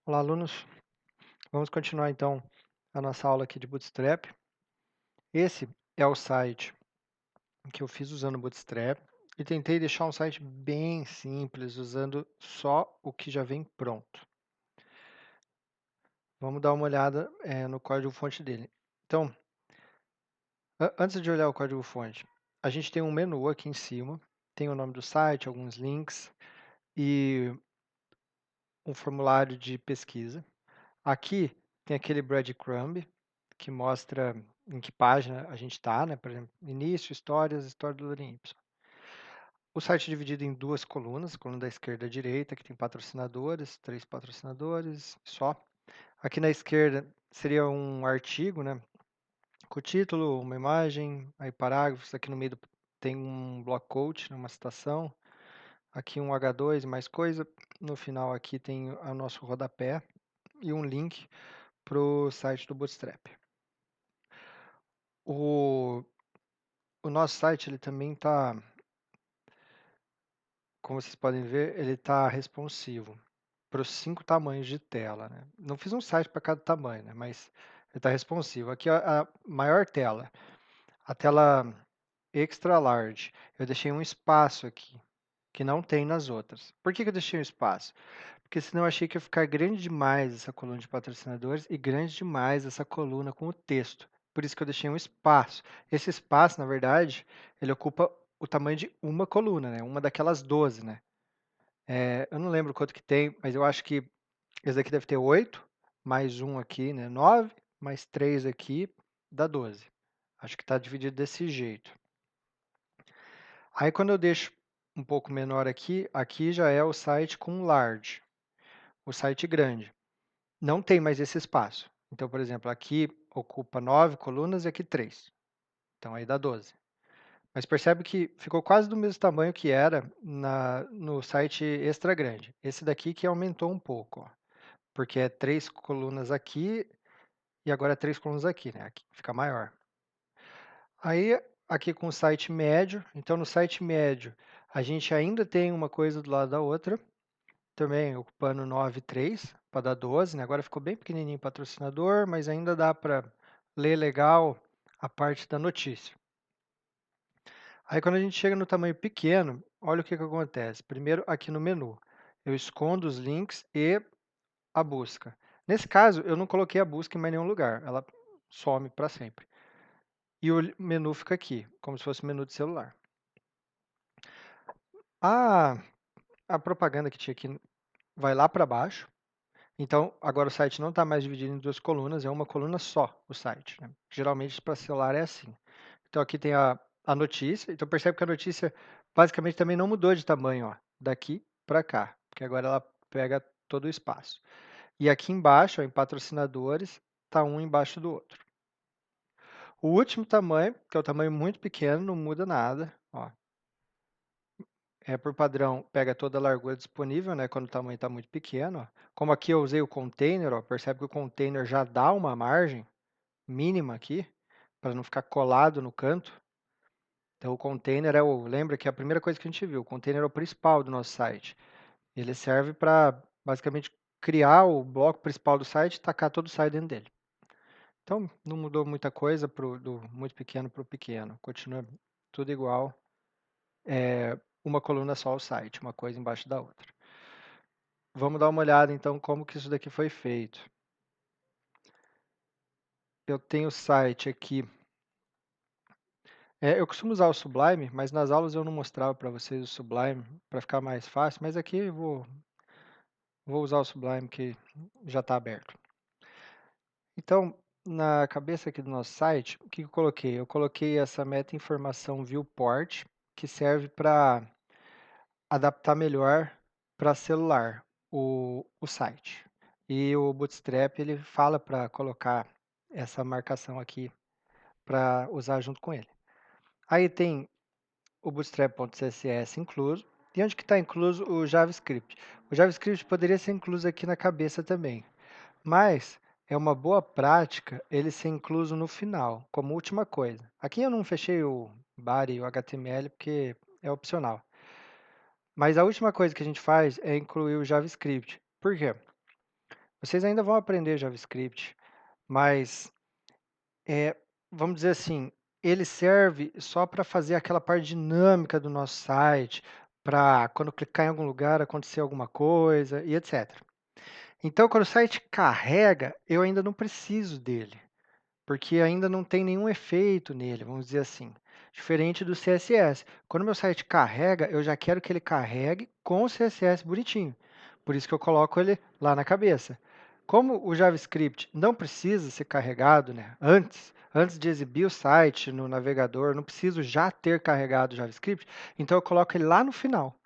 Olá, alunos. Vamos continuar então a nossa aula aqui de Bootstrap. Esse é o site que eu fiz usando o Bootstrap e tentei deixar um site bem simples, usando só o que já vem pronto. Vamos dar uma olhada no código-fonte dele. Então, antes de olhar o código-fonte, a gente tem um menu aqui em cima, tem o nome do site, alguns links e um formulário de pesquisa. Aqui tem aquele breadcrumb que mostra em que página a gente está, né? Por exemplo, início, histórias, história do Lorem Y. O site é dividido em duas colunas, coluna da esquerda e da direita, que tem patrocinadores, 3 patrocinadores só. Aqui na esquerda seria um artigo, né? Com o título, uma imagem, aí parágrafos, aqui no meio tem um block quote, né, uma citação. Aqui um H2 e mais coisa. No final aqui tem o nosso rodapé e um link para o site do Bootstrap. O, o nosso site ele também está, como vocês podem ver, ele está responsivo para os 5 tamanhos de tela, né? Não fiz um site para cada tamanho, né? Mas ele está responsivo. Aqui a maior tela, a tela extra large, eu deixei um espaço aqui, que não tem nas outras. Por que eu deixei um espaço? Porque senão eu achei que ia ficar grande demais essa coluna de patrocinadores e grande demais essa coluna com o texto. Por isso que eu deixei um espaço. Esse espaço, na verdade, ele ocupa o tamanho de uma coluna, né? Uma daquelas 12, né? Eu não lembro quanto que tem, mas eu acho que esse daqui deve ter 8, mais um aqui, né? 9, mais 3 aqui, dá 12. Acho que está dividido desse jeito. Aí quando eu deixo um pouco menor aqui, aqui já é o site com large, o site grande. Não tem mais esse espaço. Então, por exemplo, aqui ocupa 9 colunas e aqui 3. Então, aí dá 12. Mas percebe que ficou quase do mesmo tamanho que era no site extra grande. Esse daqui que aumentou um pouco, ó, porque é 3 colunas aqui e agora é 3 colunas aqui, né? Aqui fica maior. Aí, aqui com o site médio, então no site médio, a gente ainda tem uma coisa do lado da outra, também ocupando 9,3 para dar 12, né? Agora ficou bem pequenininho o patrocinador, mas ainda dá para ler legal a parte da notícia. Aí quando a gente chega no tamanho pequeno, olha o que acontece. Primeiro aqui no menu, eu escondo os links e a busca. Nesse caso, eu não coloquei a busca em mais nenhum lugar, ela some para sempre. E o menu fica aqui, como se fosse um menu de celular. A, a propaganda que tinha aqui vai lá para baixo. Então, agora o site não está mais dividido em duas colunas, é uma coluna só o site, né? Geralmente para celular é assim. Então aqui tem a notícia, então percebe que a notícia basicamente também não mudou de tamanho, ó, daqui para cá, porque agora ela pega todo o espaço. E aqui embaixo, ó, em patrocinadores, está um embaixo do outro. O último tamanho, que é o tamanho muito pequeno, não muda nada, ó. Por padrão, pega toda a largura disponível, né, quando o tamanho está muito pequeno. Ó. Como aqui eu usei o container, ó, percebe que o container já dá uma margem mínima aqui, para não ficar colado no canto. Então o container lembra que é a primeira coisa que a gente viu, o container é o principal do nosso site. Ele serve para basicamente criar o bloco principal do site e tacar todo o site dentro dele. Então não mudou muita coisa do muito pequeno para o pequeno, continua tudo igual. Uma coluna só o site, uma coisa embaixo da outra. Vamos dar uma olhada então como que isso daqui foi feito. Eu tenho o site aqui. Eu costumo usar o Sublime, mas nas aulas eu não mostrava para vocês o Sublime para ficar mais fácil, mas aqui eu vou usar o Sublime que já está aberto. Então, na cabeça aqui do nosso site, o que eu coloquei? Eu coloquei essa meta-informação viewport, que serve para adaptar melhor para celular o site. E o Bootstrap ele fala para colocar essa marcação aqui para usar junto com ele. Aí tem o Bootstrap.css incluso. E onde que está incluso o JavaScript? O JavaScript poderia ser incluso aqui na cabeça também, mas é uma boa prática ele ser incluso no final, como última coisa. Aqui eu não fechei o body e o HTML porque é opcional. Mas a última coisa que a gente faz é incluir o JavaScript. Por quê? Vocês ainda vão aprender JavaScript, mas é, vamos dizer assim, ele serve só para fazer aquela parte dinâmica do nosso site, para quando clicar em algum lugar acontecer alguma coisa e etc. Então, quando o site carrega, eu ainda não preciso dele, porque ainda não tem nenhum efeito nele, vamos dizer assim. Diferente do CSS. Quando meu site carrega, eu já quero que ele carregue com o CSS bonitinho. Por isso que eu coloco ele lá na cabeça. Como o JavaScript não precisa ser carregado, né, antes de exibir o site no navegador, não preciso já ter carregado o JavaScript, então eu coloco ele lá no final.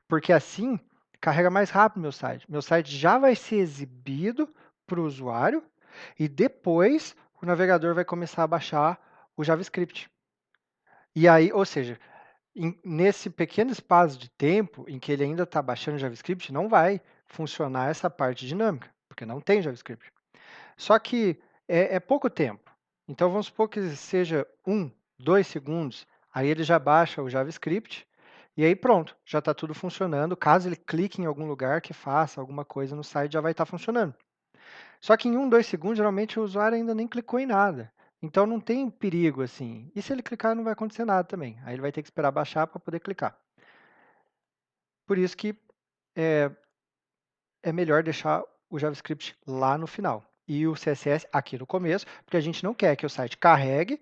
Porque assim carrega mais rápido meu site. Meu site já vai ser exibido para o usuário e depois o navegador vai começar a baixar o JavaScript. E aí, ou seja, nesse pequeno espaço de tempo em que ele ainda está baixando o JavaScript, não vai funcionar essa parte dinâmica, porque não tem JavaScript. Só que é pouco tempo. Então vamos supor que seja 2 segundos, aí ele já baixa o JavaScript e aí pronto, já está tudo funcionando. Caso ele clique em algum lugar que faça alguma coisa no site, já vai estar funcionando. Só que em 2 segundos, geralmente o usuário ainda nem clicou em nada. Então não tem perigo assim. E se ele clicar, não vai acontecer nada também. Aí ele vai ter que esperar baixar para poder clicar. Por isso que é, é melhor deixar o JavaScript lá no final e o CSS aqui no começo, porque a gente não quer que o site carregue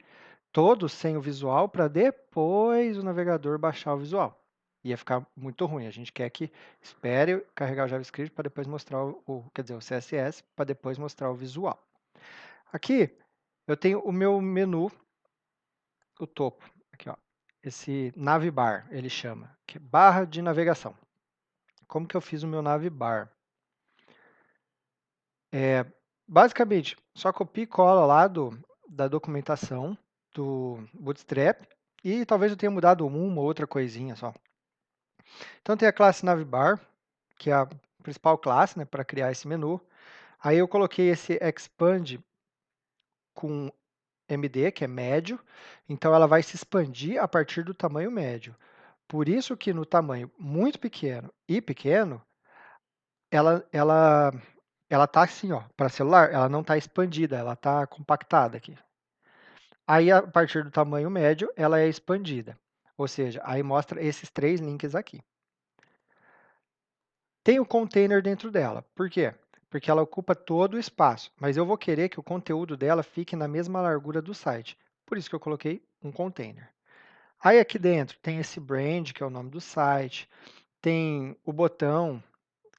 todo sem o visual para depois o navegador baixar o visual. Ia ficar muito ruim. A gente quer que espere carregar o JavaScript para depois mostrar quer dizer, o CSS para depois mostrar o visual. Aqui eu tenho o meu menu, o topo, aqui ó, esse navbar ele chama, que é barra de navegação. Como que eu fiz o meu navbar? Basicamente, só copia e cola lá da documentação do Bootstrap e talvez eu tenha mudado uma ou outra coisinha só. Então tem a classe navbar, que é a principal classe, né, para criar esse menu. Aí eu coloquei esse expand com MD, que é médio, então ela vai se expandir a partir do tamanho médio. Por isso que no tamanho muito pequeno e pequeno, ela tá assim, ó, para celular, ela não está expandida, ela está compactada aqui. Aí, a partir do tamanho médio, ela é expandida. Ou seja, aí mostra esses 3 links aqui. Tem o container dentro dela. Por quê? Porque ela ocupa todo o espaço, mas eu vou querer que o conteúdo dela fique na mesma largura do site. Por isso que eu coloquei um container. Aí aqui dentro tem esse brand, que é o nome do site, tem o botão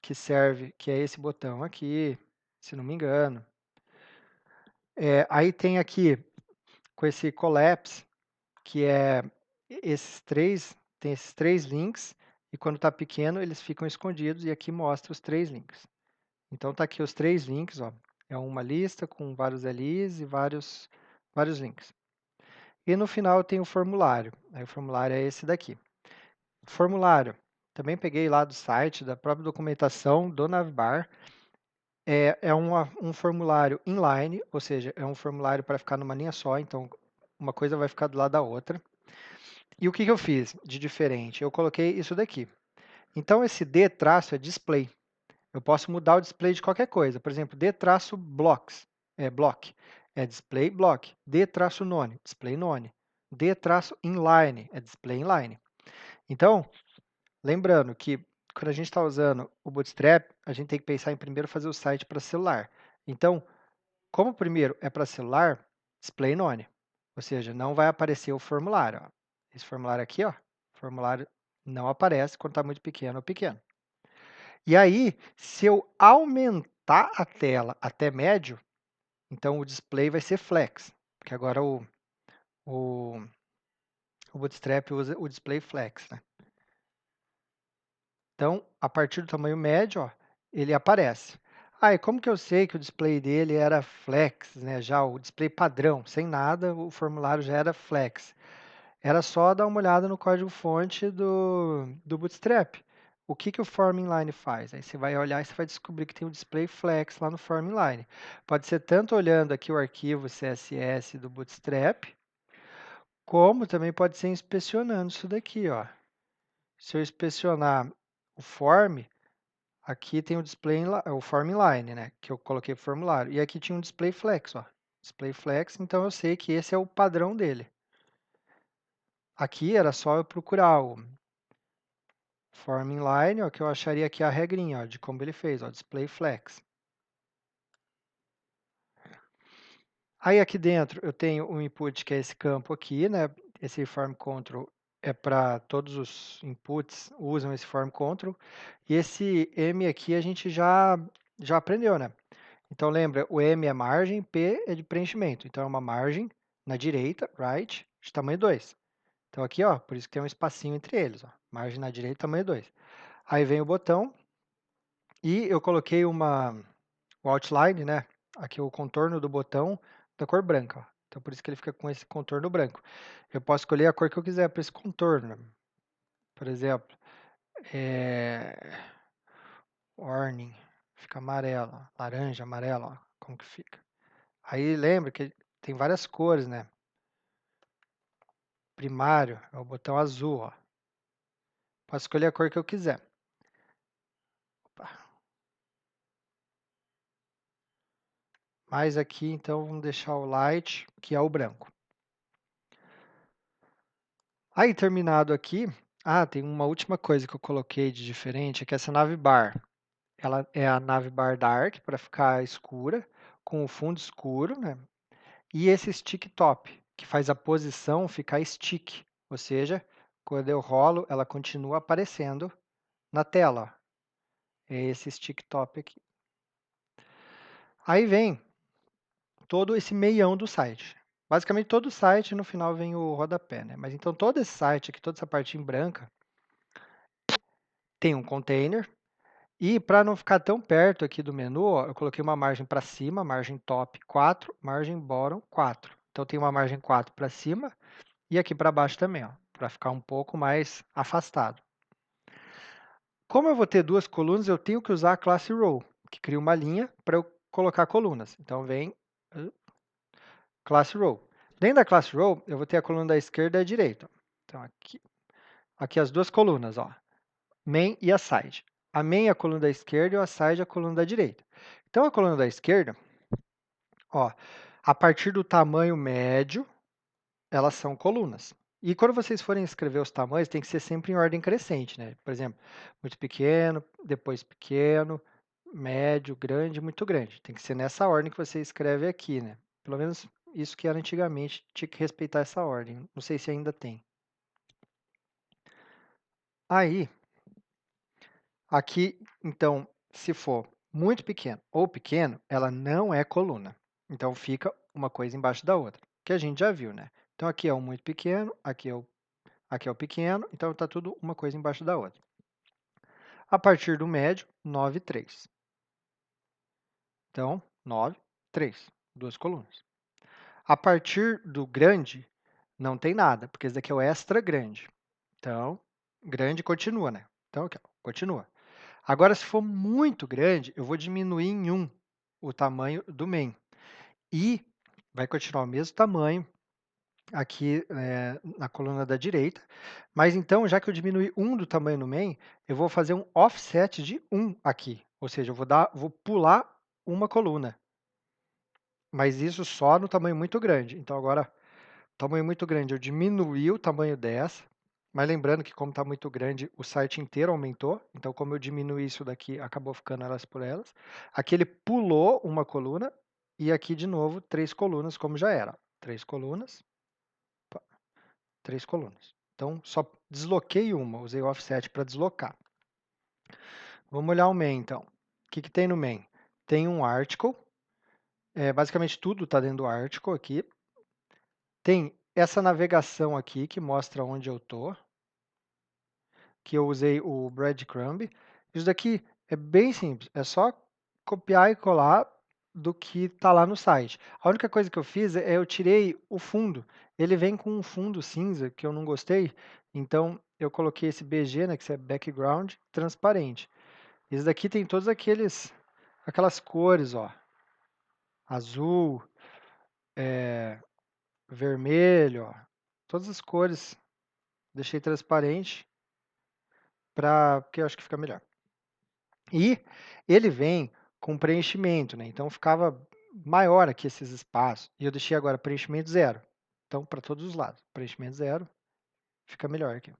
que serve, que é esse botão aqui, se não me engano. Aí tem aqui com esse collapse, que é tem esses 3 links, e quando está pequeno eles ficam escondidos, e aqui mostra os 3 links. Então tá aqui os 3 links, ó. É uma lista com vários LIs e vários links. E no final tem o formulário. Aí o formulário é esse daqui. Formulário, também peguei lá do site, da própria documentação do Navbar. É um formulário inline, ou seja, é um formulário para ficar numa linha só, então uma coisa vai ficar do lado da outra. E o que eu fiz de diferente? Eu coloquei isso daqui. Então, esse D traço é display. Eu posso mudar o display de qualquer coisa. Por exemplo, D traço blocks, block, é display block. D traço none, display none. D traço inline, é display inline. Então, lembrando que quando a gente está usando o Bootstrap, a gente tem que pensar em primeiro fazer o site para celular. Então, como o primeiro é para celular, display none. Ou seja, não vai aparecer o formulário. Ó. Esse formulário aqui, ó, formulário não aparece quando está muito pequeno ou pequeno. E aí, se eu aumentar a tela até médio, então o display vai ser flex, porque agora o, o Bootstrap usa o display flex. Né? Então, a partir do tamanho médio, ó, ele aparece. Ah, e como que eu sei que o display dele era flex, né? Já o display padrão, sem nada, o formulário já era flex. Era só dar uma olhada no código-fonte do Bootstrap. O que o Form Inline faz? Aí você vai olhar e você vai descobrir que tem um display flex lá no Form Inline. Pode ser tanto olhando aqui o arquivo CSS do Bootstrap, como também pode ser inspecionando isso daqui. Ó. Se eu inspecionar o form, Aqui tem o display, o form inline, né? Que eu coloquei o formulário. E aqui tinha um display flex, ó. Display flex, então eu sei que esse é o padrão dele. Aqui era só eu procurar o form inline, ó, que eu acharia aqui a regrinha, ó, de como ele fez, ó, display flex. Aí aqui dentro eu tenho um input que é esse campo aqui, né? Esse form control é para todos os inputs usam esse form control. E esse M aqui a gente já aprendeu, né? Então lembra, o M é margem, P é de preenchimento. Então é uma margem na direita, right, de tamanho 2. Então aqui, ó, por isso que tem um espacinho entre eles, ó. Margem na direita, tamanho 2. Aí vem o botão e eu coloquei o outline, né? Aqui o contorno do botão da cor branca, ó. Então por isso que ele fica com esse contorno branco. Eu posso escolher a cor que eu quiser para esse contorno. Por exemplo, warning, fica amarelo, ó. Laranja, amarelo, ó, como que fica. Aí lembra que tem várias cores, né? Primário é o botão azul, ó. Posso escolher a cor que eu quiser. Opa. Mas aqui, então, vamos deixar o light, que é o branco. Aí, terminado aqui, tem uma última coisa que eu coloquei de diferente, é que essa navbar, ela é a navbar dark, para ficar escura, com o fundo escuro, né? E esse stick top, que faz a posição ficar stick, ou seja, quando eu rolo, ela continua aparecendo na tela. É esse stick top aqui. Aí vem todo esse meião do site. Basicamente, todo o site, no final vem o rodapé, né? Mas então, todo esse site aqui, toda essa parte em branca, tem um container. E para não ficar tão perto aqui do menu, ó, eu coloquei uma margem para cima, margem top 4, margem bottom 4. Então, tem uma margem 4 para cima e aqui para baixo também, ó, para ficar um pouco mais afastado. Como eu vou ter duas colunas, eu tenho que usar a classe row, que cria uma linha para eu colocar colunas. Então, vem classe row. Dentro da classe row, eu vou ter a coluna da esquerda e da direita. Então, aqui as duas colunas, ó, main e a side. A main é a coluna da esquerda e a side é a coluna da direita. Então, a coluna da esquerda, ó, a partir do tamanho médio, elas são colunas. E quando vocês forem escrever os tamanhos, tem que ser sempre em ordem crescente, né? Por exemplo, muito pequeno, depois pequeno, médio, grande, muito grande. Tem que ser nessa ordem que você escreve aqui, né? Pelo menos isso que era antigamente, tinha que respeitar essa ordem. Não sei se ainda tem. Aí, aqui, então, se for muito pequeno ou pequeno, ela não é coluna. Então, fica uma coisa embaixo da outra, que a gente já viu, né? Então, aqui é o muito pequeno, aqui é o pequeno, então está tudo uma coisa embaixo da outra. A partir do médio, 9, 3. Então, 9, 3, duas colunas. A partir do grande, não tem nada, porque esse daqui é o extra grande. Então, grande continua, né? Então, aqui, ó, continua. Agora, se for muito grande, eu vou diminuir em 1 o tamanho do main. E vai continuar o mesmo tamanho aqui na coluna da direita. Mas então, já que eu diminui 1 do tamanho do main, eu vou fazer um offset de 1 aqui. Ou seja, eu vou pular uma coluna. Mas isso só no tamanho muito grande. Então, agora, tamanho muito grande, eu diminuí o tamanho dessa. Mas lembrando que como está muito grande, o site inteiro aumentou. Então, como eu diminuí isso daqui, acabou ficando elas por elas. Aqui ele pulou uma coluna. E aqui, de novo, 3 colunas, como já era. 3 colunas. 3 colunas. Então, só desloquei uma. Usei o offset para deslocar. Vamos olhar o main, então. O que tem no main? Tem um article. Basicamente, tudo está dentro do article aqui. Tem essa navegação aqui, que mostra onde eu estou. Que eu usei o breadcrumb. Isso daqui é bem simples, é só copiar e colar do que está lá no site. A única coisa que eu fiz é eu tirei o fundo. Ele vem com um fundo cinza que eu não gostei, então eu coloquei esse BG, né, que é background transparente. Esse daqui tem todos aquelas cores, ó, azul, vermelho, ó, todas as cores. Deixei transparente porque eu acho que fica melhor. E ele vem com preenchimento, né? Então ficava maior aqui esses espaços. E eu deixei agora preenchimento zero. Então, para todos os lados, preenchimento zero, fica melhor aqui.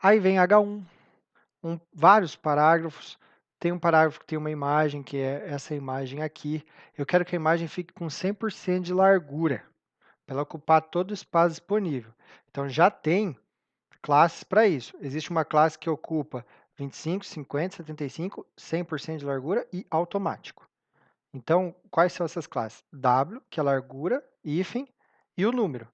Aí vem H1, vários parágrafos. Tem um parágrafo que tem uma imagem, que é essa imagem aqui. Eu quero que a imagem fique com 100% de largura, para ela ocupar todo o espaço disponível. Então, já tem classes para isso. Existe uma classe que ocupa 25, 50, 75, 100% de largura e automático. Então, quais são essas classes? W, que é a largura, hífen e o número.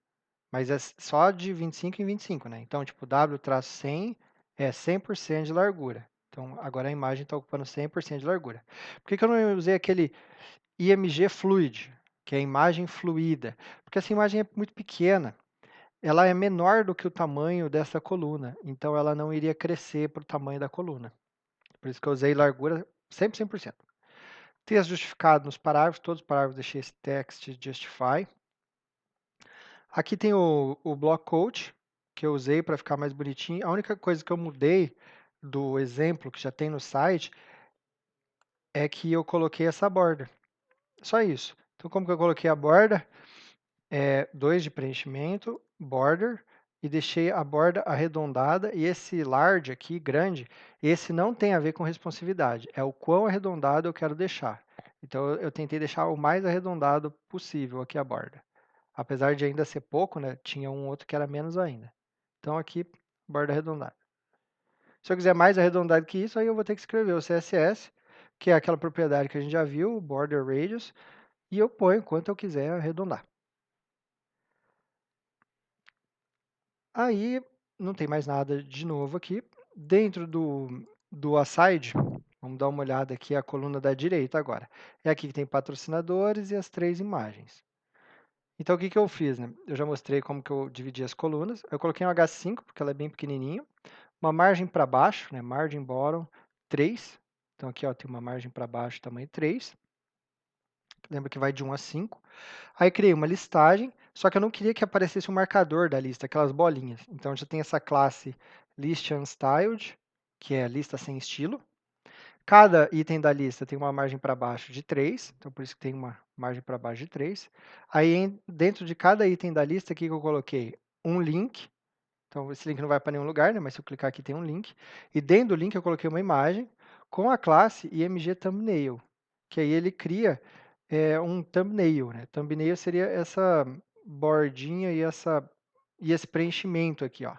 Mas é só de 25 em 25, né? Então, tipo, W-100 é 100% de largura. Então, agora a imagem está ocupando 100% de largura. Por que eu não usei aquele IMG Fluid, que é a imagem fluida? Porque essa imagem é muito pequena. Ela é menor do que o tamanho dessa coluna. Então, ela não iria crescer para o tamanho da coluna. Por isso que eu usei largura sempre 100%. Texto justificado nos parágrafos. Todos os parágrafos deixei esse text justify. Aqui tem o block code, que eu usei para ficar mais bonitinho. A única coisa que eu mudei do exemplo que já tem no site é que eu coloquei essa borda. Só isso. Então, como que eu coloquei a borda? 2 de preenchimento, border, e deixei a borda arredondada. E esse large aqui, grande, esse não tem a ver com responsividade. É o quão arredondado eu quero deixar. Então, eu tentei deixar o mais arredondado possível aqui a borda. Apesar de ainda ser pouco, né, tinha um outro que era menos ainda. Então aqui, borda arredondada. Se eu quiser mais arredondado que isso, aí eu vou ter que escrever o CSS, que é aquela propriedade que a gente já viu, o border radius, e eu ponho quanto eu quiser arredondar. Aí não tem mais nada de novo aqui. Dentro do aside, vamos dar uma olhada aqui a coluna da direita agora. É aqui que tem patrocinadores e as 3 imagens. Então, o que eu fiz, né? Eu já mostrei como que eu dividi as colunas. Eu coloquei um H5, porque ela é bem pequenininho. Uma margem para baixo, né? Margin bottom 3. Então, aqui ó, tem uma margem para baixo, tamanho 3. Lembra que vai de 1 a 5. Aí, criei uma listagem, só que eu não queria que aparecesse um marcador da lista, aquelas bolinhas. Então, já tem essa classe List Unstyled, que é a lista sem estilo. Cada item da lista tem uma margem para baixo de 3, então por isso que tem uma margem para baixo de 3. Aí, dentro de cada item da lista, aqui que eu coloquei um link. Então, esse link não vai para nenhum lugar, né? Mas se eu clicar aqui, tem um link. E dentro do link, eu coloquei uma imagem com a classe IMG Thumbnail, que aí ele cria um thumbnail, né? Thumbnail seria essa bordinha e esse preenchimento aqui, ó.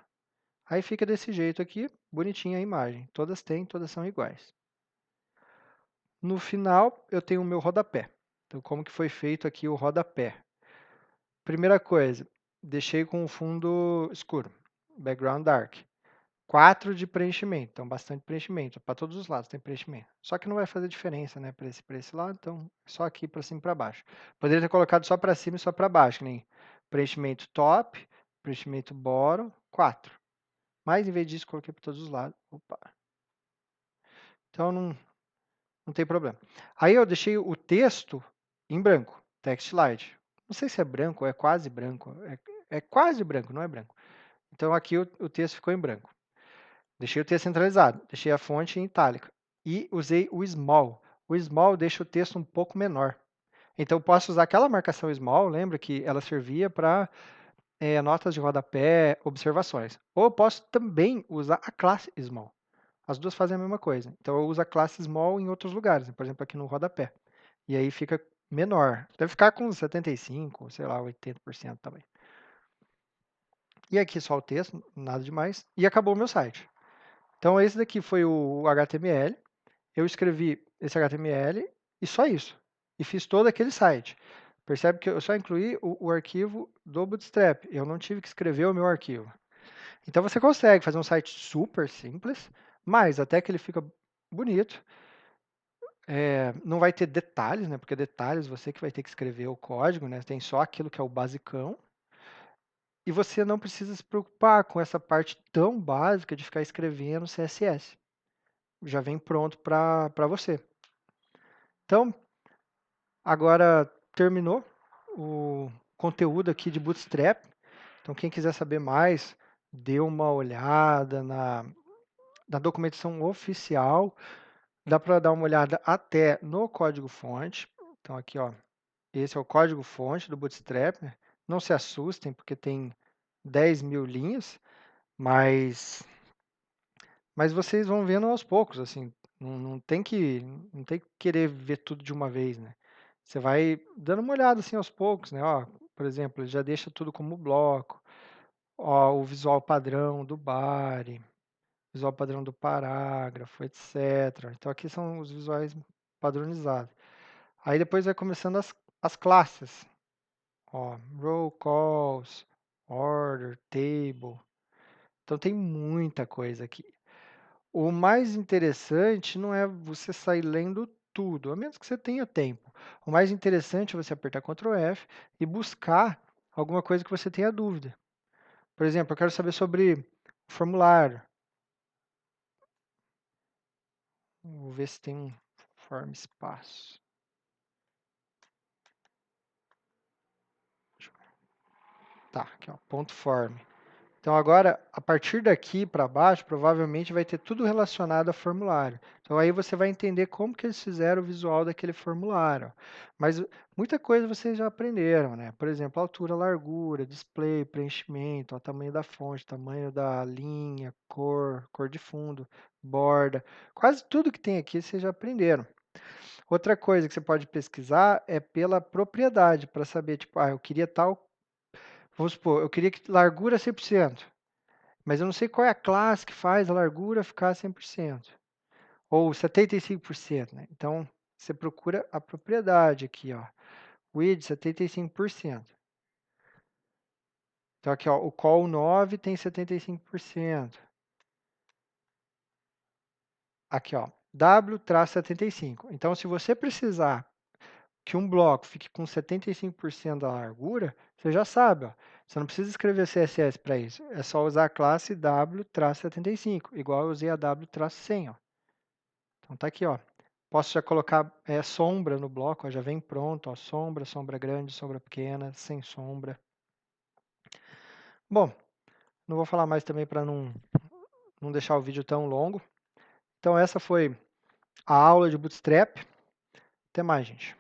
Aí fica desse jeito aqui, bonitinha a imagem. Todas têm, todas são iguais. No final, eu tenho o meu rodapé. Então, como que foi feito aqui o rodapé? Primeira coisa, deixei com o fundo escuro, background dark. 4 de preenchimento, então bastante preenchimento. Para todos os lados tem preenchimento. Só que não vai fazer diferença, né, para esse lado, então só aqui para cima e para baixo. Poderia ter colocado só para cima e só para baixo, nem preenchimento top, preenchimento bottom, 4. Mas em vez disso, coloquei para todos os lados. Opa. Então não tem problema. Aí eu deixei o texto em branco, text light. Não sei se é branco ou é quase branco. É quase branco, não é branco. Então aqui o texto ficou em branco. Deixei o texto centralizado, deixei a fonte em itálica e usei o small. O small deixa o texto um pouco menor. Então eu posso usar aquela marcação small, lembra que ela servia para notas de rodapé, observações. Ou eu posso também usar a classe small. As duas fazem a mesma coisa. Então eu uso a classe small em outros lugares, por exemplo, aqui no rodapé. E aí fica menor. Deve ficar com 75, sei lá, 80% também. E aqui só o texto, nada demais. E acabou o meu site. Então esse daqui foi o HTML. Eu escrevi esse HTML e só isso. E fiz todo aquele site. Percebe que eu só incluí o arquivo do Bootstrap. Eu não tive que escrever o meu arquivo. Então você consegue fazer um site super simples, mas até que ele fica bonito. Não vai ter detalhes, né? Porque detalhes você que vai ter que escrever o código, né? Tem só aquilo que é o basicão. E você não precisa se preocupar com essa parte tão básica de ficar escrevendo CSS. Já vem pronto para você. Então, agora terminou o conteúdo aqui de Bootstrap. Então, quem quiser saber mais, dê uma olhada na documentação oficial, dá para dar uma olhada até no código-fonte. Então aqui, ó, esse é o código-fonte do Bootstrap, né? Não se assustem, porque tem 10.000 linhas, mas vocês vão vendo aos poucos, assim, não tem que querer ver tudo de uma vez, né? Você vai dando uma olhada assim aos poucos, né? Ó, por exemplo, ele já deixa tudo como bloco, ó, o visual padrão do body, visual padrão do parágrafo, etc. Então aqui são os visuais padronizados. Aí depois vai começando as classes, ó, row calls, order, table. Então tem muita coisa aqui. O mais interessante não é você sair lendo tudo, a menos que você tenha tempo. O mais interessante é você apertar Ctrl F e buscar alguma coisa que você tenha dúvida. Por exemplo, eu quero saber sobre formulário. Vou ver se tem um form espaço. Tá, aqui ó, ponto form. Então agora, a partir daqui para baixo, provavelmente vai ter tudo relacionado a formulário. Então aí você vai entender como que eles fizeram o visual daquele formulário. Mas muita coisa vocês já aprenderam, né? Por exemplo, altura, largura, display, preenchimento, ó, tamanho da fonte, tamanho da linha, cor, cor de fundo, borda. Quase tudo que tem aqui vocês já aprenderam. Outra coisa que você pode pesquisar é pela propriedade, para saber, tipo, eu queria tal, vamos supor, eu queria que largura 100%. Mas eu não sei qual é a classe que faz a largura ficar 100%. Ou 75%, né? Então, você procura a propriedade aqui, ó. Width 75%. Então, aqui, ó, o col 9 tem 75%. Aqui, ó, W-75. Então, se você precisar que um bloco fique com 75% da largura, você já sabe, ó. Você não precisa escrever CSS para isso. É só usar a classe W-75, igual eu usei a W-100, ó. Então tá aqui, ó. Posso já colocar sombra no bloco, ó, já vem pronto, ó, sombra, sombra grande, sombra pequena, sem sombra. Bom, não vou falar mais também para não deixar o vídeo tão longo. Então essa foi a aula de Bootstrap. Até mais, gente.